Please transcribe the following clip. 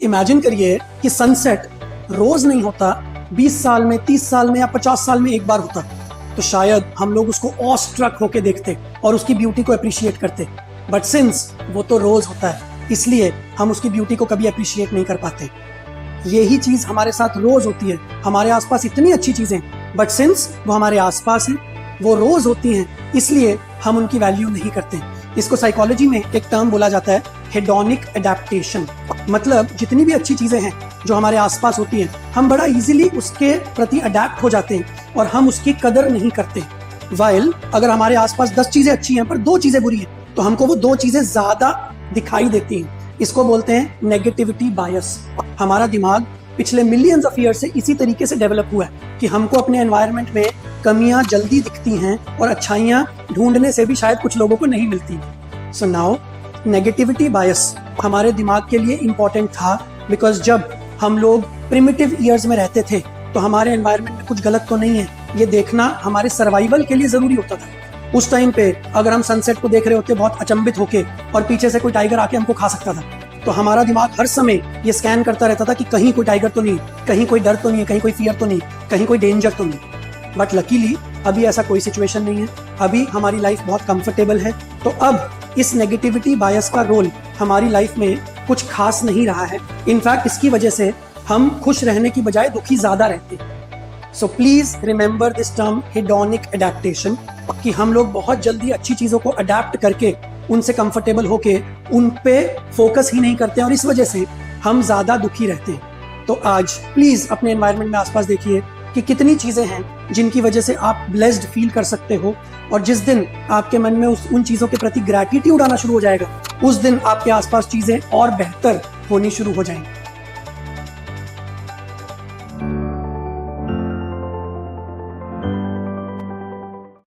Imagine करिए कि sunset रोज नहीं होता, 20 साल में, 30 साल में या 50 साल में एक बार होता, तो शायद हम लोग उसको ऑ स्ट्रक होके देखते और उसकी ब्यूटी को अप्रिशिएट करते। बट सिंस वो तो रोज होता है, इसलिए हम उसकी ब्यूटी को कभी अप्रिशिएट नहीं कर पाते। यही चीज हमारे साथ रोज होती है। हमारे आसपास इतनी अच्छी चीजें, बट सिंस वो हमारे आसपास हैं, वो रोज होती हैं, इसलिए हम उनकी वैल्यू नहीं करते। इसको साइकोलॉजी में एक टर्म बोला जाता है, हेडोनिक एडेप्टेशन। मतलब जितनी भी अच्छी चीजें हैं जो हमारे आसपास होती हैं, हम बड़ा इजीली उसके प्रति अडेप्ट हो जाते हैं और हम उसकी कदर नहीं करते। वाइल अगर हमारे आसपास 10 चीजें अच्छी हैं पर 2 चीजें बुरी हैं, तो हमको वो 2 चीजें ज्यादा दिखाई देती हैं। इसको बोलते हैं नेगेटिविटी बायस। हमारा दिमाग पिछले मिलियंस ऑफ ईयर से इसी तरीके से डेवलप हुआ है कि हमको अपने एनवायरनमेंट में कमियां जल्दी दिखती हैं और अच्छाइयां ढूंढने से भी शायद कुछ लोगों को नहीं मिलती। सो नाउ नेगेटिविटी बायस हमारे दिमाग के लिए इंपॉर्टेंट था, बिकॉज जब हम लोग प्रिमिटिव ईयर्स में रहते थे तो हमारे एनवायरनमेंट में कुछ गलत तो नहीं है, ये देखना हमारे सर्वाइवल के लिए जरूरी होता था। उस टाइम पे अगर हम सनसेट को देख रहे होते बहुत अचंभित होके और पीछे से कोई टाइगर आके हमको खा सकता था, तो हमारा दिमाग हर समय ये स्कैन करता रहता था कि कहीं कोई टाइगर तो नहीं, कहीं कोई डर तो नहीं है, कहीं कोई फियर तो नहीं, कहीं कोई डेंजर तो नहीं। बट लकीली अभी ऐसा कोई सिचुएशन नहीं है। अभी हमारी लाइफ बहुत कंफर्टेबल है, तो अब इस नेगेटिविटी बायस का रोल हमारी लाइफ में कुछ खास नहीं रहा है। इनफैक्ट इसकी वजह से हम खुश रहने की बजाय दुखी ज्यादा रहते हैं। So please remember this term hedonic adaptation, कि हम लोग बहुत जल्दी अच्छी चीजों को अडेप्ट करके उनसे कंफर्टेबल होके उन पे फोकस ही नहीं करते और इस वजह से हम ज्यादा दुखी रहते हैं। तो आज प्लीज अपने एनवायरनमेंट में आसपास देखिए कि कितनी चीजें हैं जिनकी वजह से आप ब्लेस्ड फील कर सकते हो, और जिस दिन आपके मन में उन चीजों के प्रति ग्रैटिट्यूड आना शुरू हो जाएगा, उस दिन आपके आसपास चीजें और बेहतर होनी शुरू हो जाएंगी।